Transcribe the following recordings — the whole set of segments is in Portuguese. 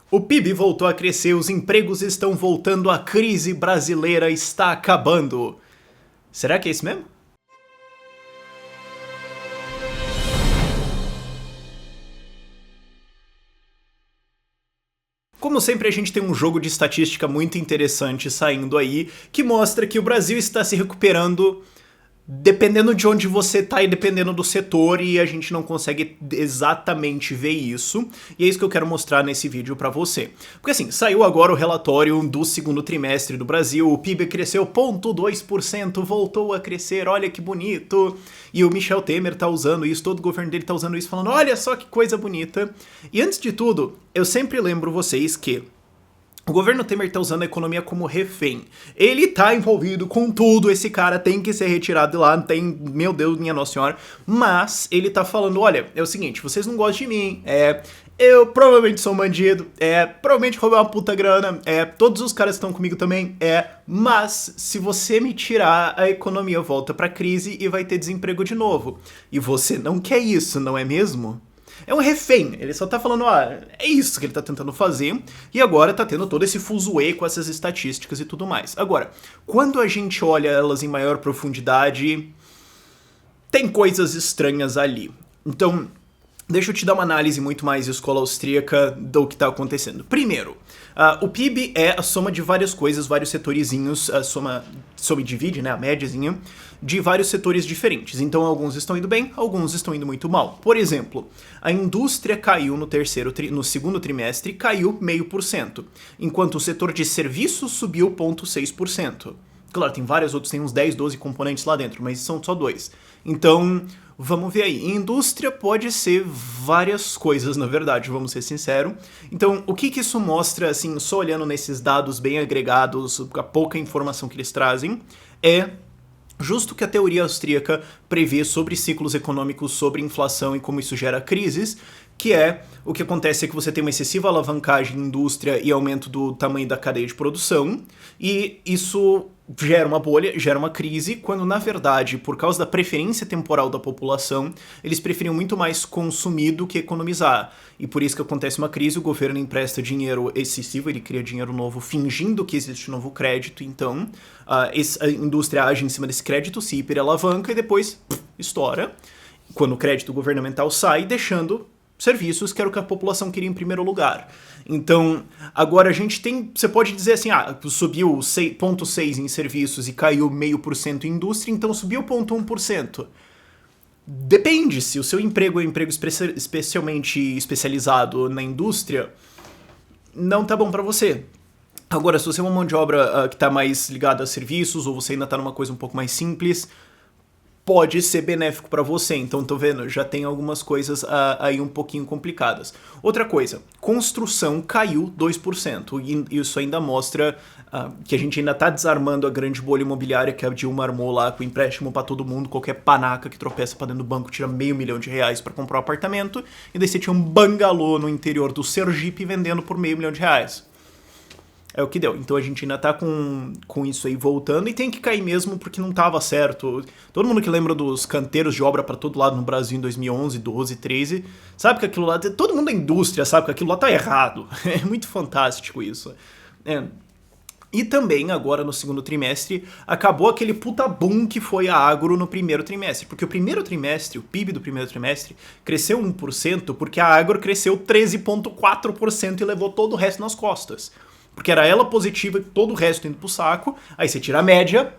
O PIB voltou a crescer, os empregos estão voltando, a crise brasileira está acabando. Será que é isso mesmo? Como sempre, a gente tem um jogo de estatística muito interessante saindo aí, que mostra que o Brasil está se recuperando dependendo de onde você tá e dependendo do setor, e a gente não consegue exatamente ver isso, e é isso que eu quero mostrar nesse vídeo pra você. Porque assim, saiu agora o relatório do segundo trimestre do Brasil, o PIB cresceu 0,2%, voltou a crescer, olha que bonito, e o Michel Temer tá usando isso, todo o governo dele tá usando isso, falando, olha só que coisa bonita. E antes de tudo, eu sempre lembro vocês que o governo Temer tá usando a economia como refém. Ele tá envolvido com tudo, esse cara tem que ser retirado de lá, tem, meu Deus, minha Nossa Senhora. Mas ele tá falando, olha, é o seguinte, vocês não gostam de mim, eu provavelmente sou um bandido, provavelmente roubei uma puta grana, todos os caras estão comigo também, mas se você me tirar, a economia volta pra crise e vai ter desemprego de novo. E você não quer isso, não é mesmo? É um refém, ele só tá falando, é isso que ele tá tentando fazer, e agora tá tendo todo esse fuzuê com essas estatísticas e tudo mais. Agora, quando a gente olha elas em maior profundidade, tem coisas estranhas ali. Então, deixa eu te dar uma análise muito mais escola austríaca do que tá acontecendo. Primeiro, o PIB é a soma de várias coisas, vários setorizinhos, a soma e divide, né, a médiazinha, de vários setores diferentes. Então alguns estão indo bem, alguns estão indo muito mal. Por exemplo, a indústria caiu no segundo trimestre, caiu 0,5%, enquanto o setor de serviços subiu 0,6%. Claro, tem vários outros, tem uns 10, 12 componentes lá dentro, mas são só dois. Então, vamos ver aí. Indústria pode ser várias coisas, na verdade, vamos ser sinceros. Então, o que isso mostra, assim, só olhando nesses dados bem agregados, a pouca informação que eles trazem, é justo que a teoria austríaca prevê sobre ciclos econômicos, sobre inflação e como isso gera crises, que é o que acontece é que você tem uma excessiva alavancagem em indústria e aumento do tamanho da cadeia de produção, e isso gera uma bolha, gera uma crise, quando na verdade, por causa da preferência temporal da população, eles preferiam muito mais consumir do que economizar. E por isso que acontece uma crise, o governo empresta dinheiro excessivo, ele cria dinheiro novo fingindo que existe novo crédito, então a indústria age em cima desse crédito, se hiperalavanca e depois estoura, quando o crédito governamental sai, deixando serviços, que era o que a população queria em primeiro lugar. Então, agora a gente tem, você pode dizer assim, subiu 0,6% em serviços e caiu 0,5% em indústria, então subiu 0,1%. Depende, se o seu emprego é um emprego especialmente especializado na indústria, não tá bom pra você. Agora, se você é uma mão de obra que tá mais ligada a serviços, ou você ainda tá numa coisa um pouco mais simples, pode ser benéfico para você. Então, tô vendo, já tem algumas coisas aí um pouquinho complicadas. Outra coisa, construção caiu 2%, e isso ainda mostra que a gente ainda tá desarmando a grande bolha imobiliária que a Dilma armou lá com empréstimo para todo mundo, qualquer panaca que tropeça pra dentro do banco tira R$500 mil para comprar um apartamento, e daí você tinha um bangalô no interior do Sergipe vendendo por R$500 mil. É o que deu. Então a gente ainda tá com isso aí voltando, e tem que cair mesmo porque não tava certo. Todo mundo que lembra dos canteiros de obra pra todo lado no Brasil em 2011, 12, 13, sabe que aquilo lá, todo mundo da indústria sabe que aquilo lá tá errado. É muito fantástico isso. E também, agora no segundo trimestre, acabou aquele puta boom que foi a agro no primeiro trimestre. Porque o primeiro trimestre, o PIB do primeiro trimestre, cresceu 1% porque a agro cresceu 13,4% e levou todo o resto nas costas. Porque era ela positiva e todo o resto indo pro saco, aí você tira a média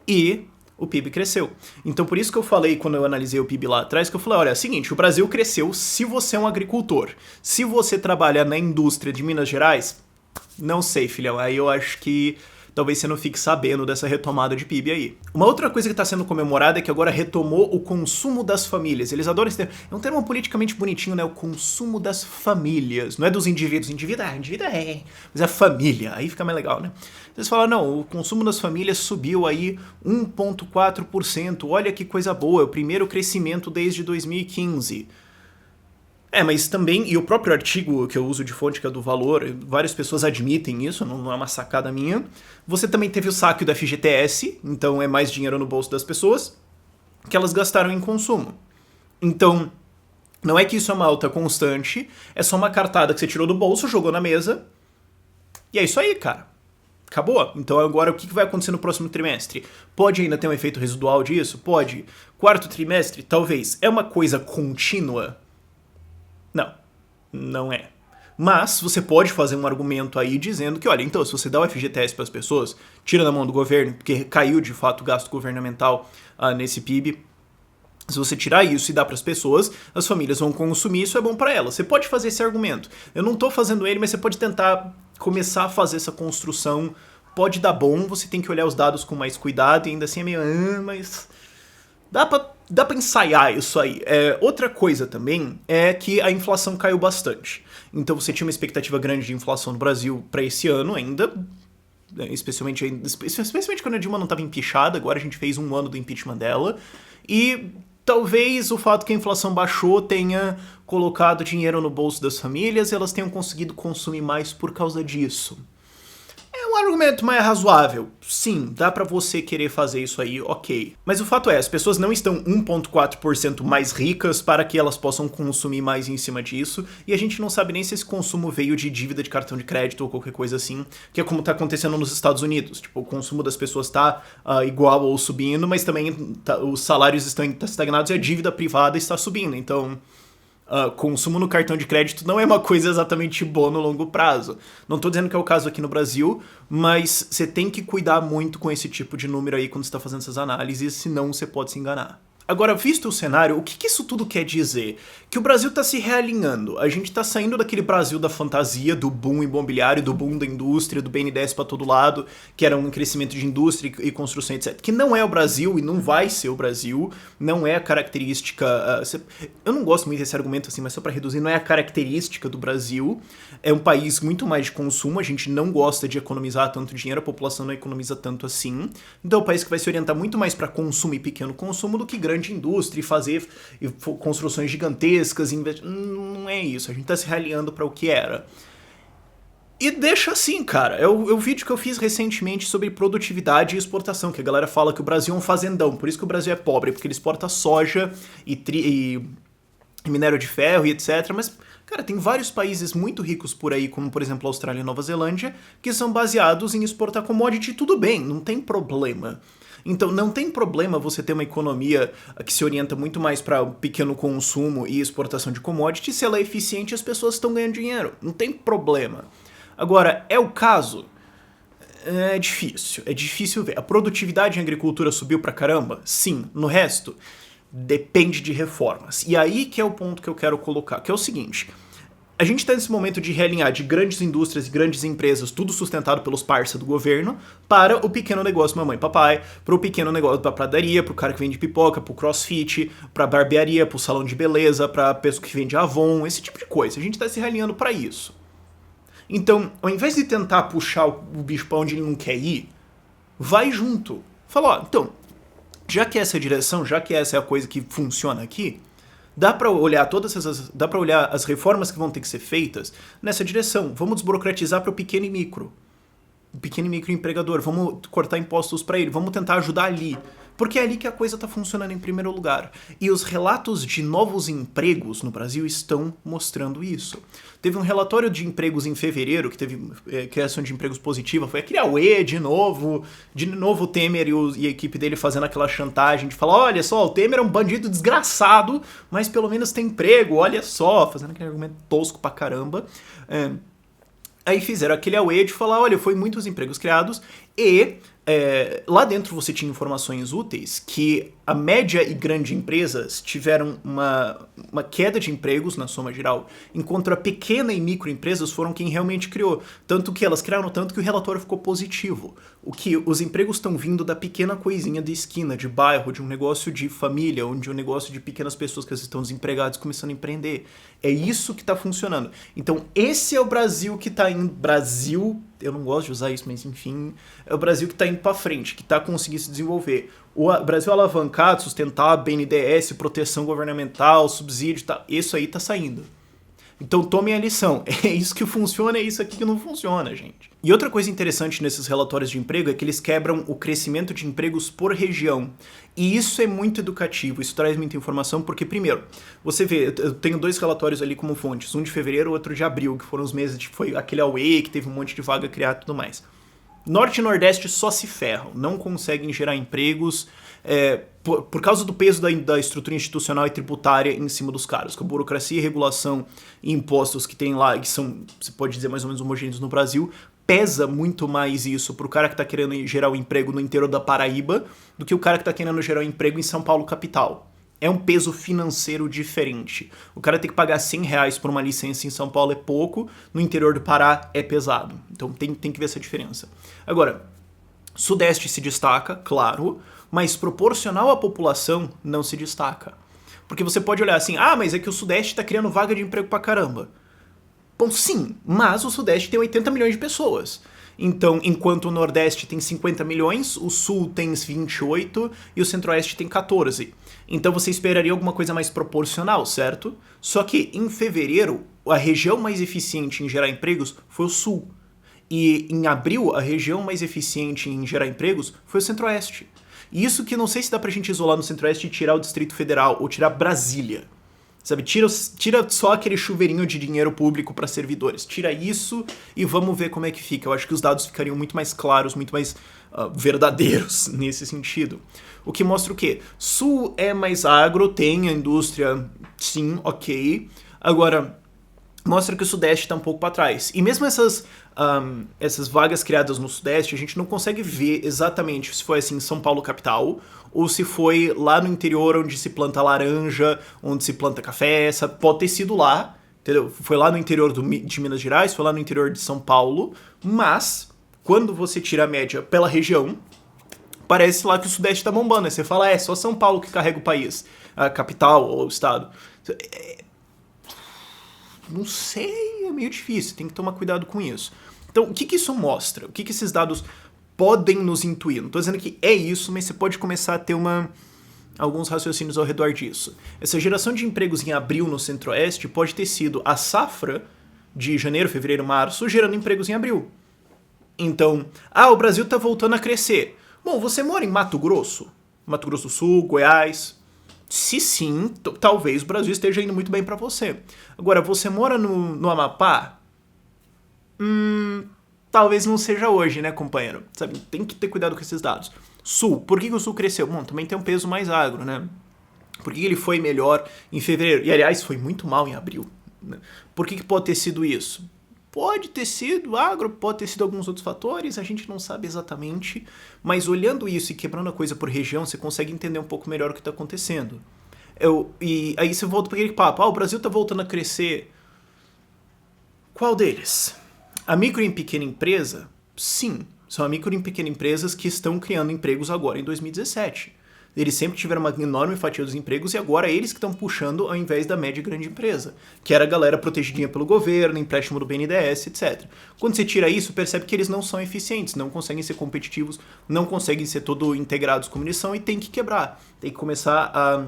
e o PIB cresceu. Então por isso que eu falei, quando eu analisei o PIB lá atrás, que eu falei, olha, é o seguinte, o Brasil cresceu se você é um agricultor. Se você trabalha na indústria de Minas Gerais, não sei, filhão, aí eu acho que talvez você não fique sabendo dessa retomada de PIB aí. Uma outra coisa que está sendo comemorada é que agora retomou o consumo das famílias. Eles adoram esse termo. É um termo politicamente bonitinho, né? O consumo das famílias. Não é dos indivíduos. Indivíduo é. Mas é a família. Aí fica mais legal, né? Eles falam, não, o consumo das famílias subiu aí 1,4%. Olha que coisa boa. É o primeiro crescimento desde 2015. Mas também, e o próprio artigo que eu uso de fonte, que é do Valor, várias pessoas admitem isso, não é uma sacada minha. Você também teve o saque do FGTS, então é mais dinheiro no bolso das pessoas, que elas gastaram em consumo. Então, Não é que isso é uma alta constante, é só uma cartada que você tirou do bolso, jogou na mesa, e é isso aí, cara. Acabou. Então agora o que vai acontecer no próximo trimestre? Pode ainda ter um efeito residual disso? Pode. Quarto trimestre? Talvez. É uma coisa contínua? Não. Não é. Mas você pode fazer um argumento aí dizendo que, olha, então, se você dá o FGTS para as pessoas, tira da mão do governo, porque caiu de fato o gasto governamental nesse PIB. Se você tirar isso e dar para as pessoas, as famílias vão consumir, isso é bom para elas. Você pode fazer esse argumento. Eu não tô fazendo ele, mas você pode tentar começar a fazer essa construção. Pode dar bom, você tem que olhar os dados com mais cuidado e ainda assim é meio... mas... Dá pra ensaiar isso aí. Outra coisa também é que a inflação caiu bastante. Então você tinha uma expectativa grande de inflação no Brasil para esse ano ainda, especialmente quando a Dilma não estava empichada, agora a gente fez um ano do impeachment dela, e talvez o fato que a inflação baixou tenha colocado dinheiro no bolso das famílias e elas tenham conseguido consumir mais por causa disso. É um argumento mais razoável. Sim, dá pra você querer fazer isso aí, ok. Mas o fato é, as pessoas não estão 1,4% mais ricas para que elas possam consumir mais em cima disso, e a gente não sabe nem se esse consumo veio de dívida de cartão de crédito ou qualquer coisa assim, que é como tá acontecendo nos Estados Unidos. Tipo, o consumo das pessoas tá igual ou subindo, mas também os salários estão estagnados e a dívida privada está subindo, então... consumo no cartão de crédito não é uma coisa exatamente boa no longo prazo. Não tô dizendo que é o caso aqui no Brasil, mas você tem que cuidar muito com esse tipo de número aí quando você tá fazendo essas análises, senão você pode se enganar. Agora, visto o cenário, o que isso tudo quer dizer? Que o Brasil está se realinhando. A gente está saindo daquele Brasil da fantasia, do boom imobiliário, do boom da indústria, do BNDES para todo lado, que era um crescimento de indústria e construção, etc. Que não é o Brasil e não vai ser o Brasil, não é a característica... eu não gosto muito desse argumento assim, mas só para reduzir, não é a característica do Brasil. É um país muito mais de consumo, a gente não gosta de economizar tanto dinheiro, a população não economiza tanto assim. Então é um país que vai se orientar muito mais para consumo e pequeno consumo do que grande indústria e fazer construções gigantescas. Não é isso, a gente tá se realinhando para o que era. E deixa assim, cara, é o vídeo que eu fiz recentemente sobre produtividade e exportação, que a galera fala que o Brasil é um fazendão, por isso que o Brasil é pobre, porque ele exporta soja e minério de ferro e etc, mas... Cara, tem vários países muito ricos por aí, como por exemplo a Austrália e Nova Zelândia, que são baseados em exportar commodity, tudo bem, não tem problema. Então não tem problema você ter uma economia que se orienta muito mais para o pequeno consumo e exportação de commodity, se ela é eficiente as pessoas estão ganhando dinheiro, não tem problema. Agora, é o caso? É difícil ver. A produtividade em agricultura subiu pra caramba? Sim. No resto? Depende de reformas. E aí que é o ponto que eu quero colocar, que é o seguinte... A gente está nesse momento de realinhar de grandes indústrias e grandes empresas, tudo sustentado pelos parça do governo, para o pequeno negócio mamãe e papai, para o pequeno negócio da padaria, para o cara que vende pipoca, para o crossfit, para a barbearia, para o salão de beleza, para a pessoa que vende Avon, esse tipo de coisa. A gente está se realinhando para isso. Então, ao invés de tentar puxar o bicho para onde ele não quer ir, vai junto. Fala, ó, então, já que essa é a direção, já que essa é a coisa que funciona aqui... Dá pra olhar dá para olhar as reformas que vão ter que ser feitas nessa direção. Vamos desburocratizar para o pequeno e micro. O pequeno e micro empregador. Vamos cortar impostos para ele. Vamos tentar ajudar ali. Porque é ali que a coisa está funcionando em primeiro lugar. E os relatos de novos empregos no Brasil estão mostrando isso. Teve um relatório de empregos em fevereiro, que teve criação de empregos positiva, foi aquele Aue de novo o Temer e a equipe dele fazendo aquela chantagem de falar, olha só, o Temer é um bandido desgraçado, mas pelo menos tem emprego, olha só, fazendo aquele argumento tosco pra caramba. Aí fizeram aquele Aue de falar, olha, foi muitos empregos criados e... lá dentro você tinha informações úteis que a média e grande empresas tiveram uma queda de empregos na soma geral, enquanto a pequena e microempresas foram quem realmente criou. Tanto que elas criaram tanto que o relatório ficou positivo. O que os empregos estão vindo da pequena coisinha de esquina, de bairro, de um negócio de família, ou de um negócio de pequenas pessoas que estão desempregadas começando a empreender. É isso que está funcionando. Então esse é o Brasil que está indo... eu não gosto de usar isso, mas enfim, é o Brasil que está indo para frente, que está conseguindo se desenvolver. O Brasil alavancado, sustentar BNDES, proteção governamental, subsídio, tá, isso aí está saindo. Então tomem a lição. É isso que funciona, é isso aqui que não funciona, gente. E outra coisa interessante nesses relatórios de emprego é que eles quebram o crescimento de empregos por região. E isso é muito educativo, isso traz muita informação, porque, primeiro, você vê, eu tenho 2 relatórios ali como fontes, um de fevereiro e outro de abril, que foram os meses que foi aquele away, que teve um monte de vaga criada e tudo mais. Norte e Nordeste só se ferram, não conseguem gerar empregos por causa do peso da estrutura institucional e tributária em cima dos caras. Com a burocracia, regulação e impostos que tem lá, que são, você pode dizer, mais ou menos homogêneos no Brasil, pesa muito mais isso pro cara que tá querendo gerar um emprego no interior da Paraíba do que o cara que tá querendo gerar um emprego em São Paulo, capital. É um peso financeiro diferente. O cara tem que pagar R$100 por uma licença em São Paulo é pouco, no interior do Pará é pesado. Então tem que ver essa diferença. Agora, Sudeste se destaca, claro, mas proporcional à população não se destaca. Porque você pode olhar assim, mas é que o Sudeste tá criando vaga de emprego pra caramba. Bom, sim, mas o Sudeste tem 80 milhões de pessoas. Então, enquanto o Nordeste tem 50 milhões, o Sul tem 28 e o Centro-Oeste tem 14. Então você esperaria alguma coisa mais proporcional, certo? Só que em fevereiro, a região mais eficiente em gerar empregos foi o Sul. E em abril, a região mais eficiente em gerar empregos foi o Centro-Oeste. E isso que não sei se dá pra gente isolar no Centro-Oeste e tirar o Distrito Federal ou tirar Brasília. Sabe, tira só aquele chuveirinho de dinheiro público para servidores. Tira isso e vamos ver como é que fica. Eu acho que os dados ficariam muito mais claros, muito mais verdadeiros nesse sentido. O que mostra o quê? Sul é mais agro, tem a indústria, sim, ok. Agora, mostra que o Sudeste está um pouco para trás. E mesmo essas vagas criadas no Sudeste, a gente não consegue ver exatamente se foi assim em São Paulo capital ou se foi lá no interior onde se planta laranja, onde se planta café. Pode ter sido lá, entendeu? Foi lá no interior de Minas Gerais, foi lá no interior de São Paulo, mas quando você tira a média pela região, parece lá que o Sudeste tá bombando. Aí você fala, é só São Paulo que carrega o país, a capital ou o estado. Não sei, é meio difícil, tem que tomar cuidado com isso. Então, o que isso mostra? O que esses dados podem nos intuir? Não estou dizendo que é isso, mas você pode começar a ter alguns raciocínios ao redor disso. Essa geração de empregos em abril no Centro-Oeste pode ter sido a safra de janeiro, fevereiro, março, gerando empregos em abril. Então, o Brasil está voltando a crescer. Bom, você mora em Mato Grosso? Mato Grosso do Sul, Goiás? Se sim, talvez o Brasil esteja indo muito bem para você. Agora, você mora no Amapá? Talvez não seja hoje, né, companheiro? Sabe, tem que ter cuidado com esses dados. Sul, por que o Sul cresceu? Bom, também tem um peso mais agro, né? Por que ele foi melhor em fevereiro? E, aliás, foi muito mal em abril. Né? Por que pode ter sido isso? Pode ter sido agro, pode ter sido alguns outros fatores, a gente não sabe exatamente, mas olhando isso e quebrando a coisa por região, você consegue entender um pouco melhor o que está acontecendo. E aí você volta para aquele papo, o Brasil está voltando a crescer. Qual deles? A micro e pequena empresa? Sim, são a micro e pequena empresas que estão criando empregos agora em 2017. Eles sempre tiveram uma enorme fatia dos empregos e agora é eles que estão puxando ao invés da média e grande empresa, que era a galera protegidinha pelo governo, empréstimo do BNDES, etc. Quando você tira isso, percebe que eles não são eficientes, não conseguem ser competitivos, não conseguem ser todo integrados como eles são e tem que quebrar. Tem que começar a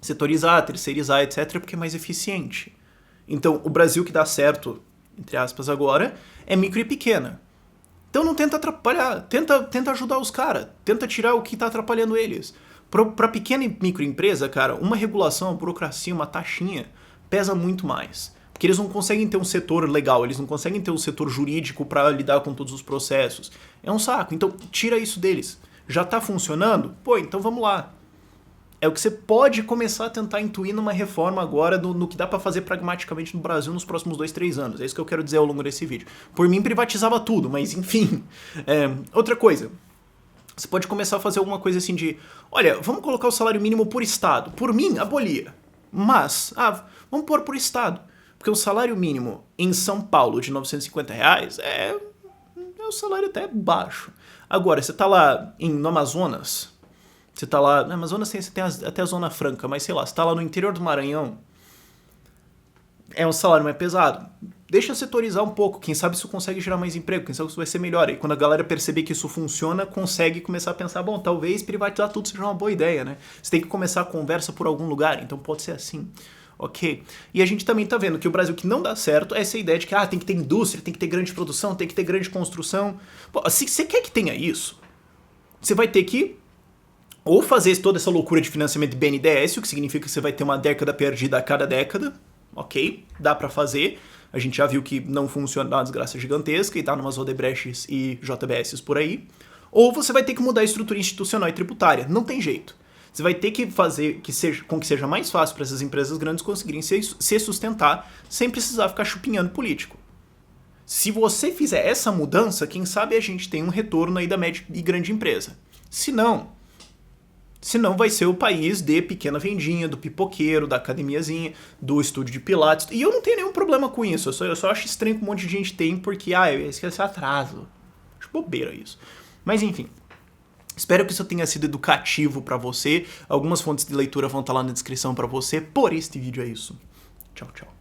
setorizar, terceirizar, etc, porque é mais eficiente. Então, o Brasil que dá certo, entre aspas agora, é micro e pequena. Então não tenta atrapalhar, tenta ajudar os caras, tenta tirar o que está atrapalhando eles. Para pequena e microempresa, cara, uma regulação, uma burocracia, uma taxinha pesa muito mais. Porque eles não conseguem ter um setor legal, eles não conseguem ter um setor jurídico para lidar com todos os processos. É um saco, então tira isso deles. Já está funcionando? Pô, então vamos lá. É o que você pode começar a tentar intuir numa reforma agora no que dá pra fazer pragmaticamente no Brasil nos próximos 2-3 anos. É isso que eu quero dizer ao longo desse vídeo. Por mim, privatizava tudo, mas enfim. Outra coisa. Você pode começar a fazer alguma coisa assim de... Olha, vamos colocar o salário mínimo por estado. Por mim, abolia. Mas, vamos pôr por estado. Porque o salário mínimo em São Paulo de R$950 é um salário até baixo. Agora, você tá lá no Amazonas... Você tá lá... Na Amazonas você tem até a Zona Franca, mas sei lá, você tá lá no interior do Maranhão, é um salário mais pesado. Deixa setorizar um pouco, quem sabe isso consegue gerar mais emprego, quem sabe isso vai ser melhor. E quando a galera perceber que isso funciona, consegue começar a pensar, bom, talvez privatizar tudo seja uma boa ideia, né? Você tem que começar a conversa por algum lugar, então pode ser assim. ok? E a gente também tá vendo que o Brasil que não dá certo é essa ideia de que tem que ter indústria, tem que ter grande produção, tem que ter grande construção. Pô, se você quer que tenha isso, você vai ter que ou fazer toda essa loucura de financiamento de BNDES, o que significa que você vai ter uma década perdida a cada década, ok? Dá pra fazer. A gente já viu que não funciona, dá uma desgraça gigantesca e tá numas Odebrechts e JBS por aí. Ou você vai ter que mudar a estrutura institucional e tributária. Não tem jeito. Você vai ter que fazer com que seja mais fácil para essas empresas grandes conseguirem se sustentar sem precisar ficar chupinhando político. Se você fizer essa mudança, quem sabe a gente tem um retorno aí da média e grande empresa. Se não vai ser o país de pequena vendinha, do pipoqueiro, da academiazinha, do estúdio de pilates. E eu não tenho nenhum problema com isso. Eu só acho estranho que um monte de gente tem porque, eu esqueci atraso. Acho bobeira isso. Mas enfim. Espero que isso tenha sido educativo pra você. Algumas fontes de leitura vão estar lá na descrição pra você. Por este vídeo é isso. Tchau, tchau.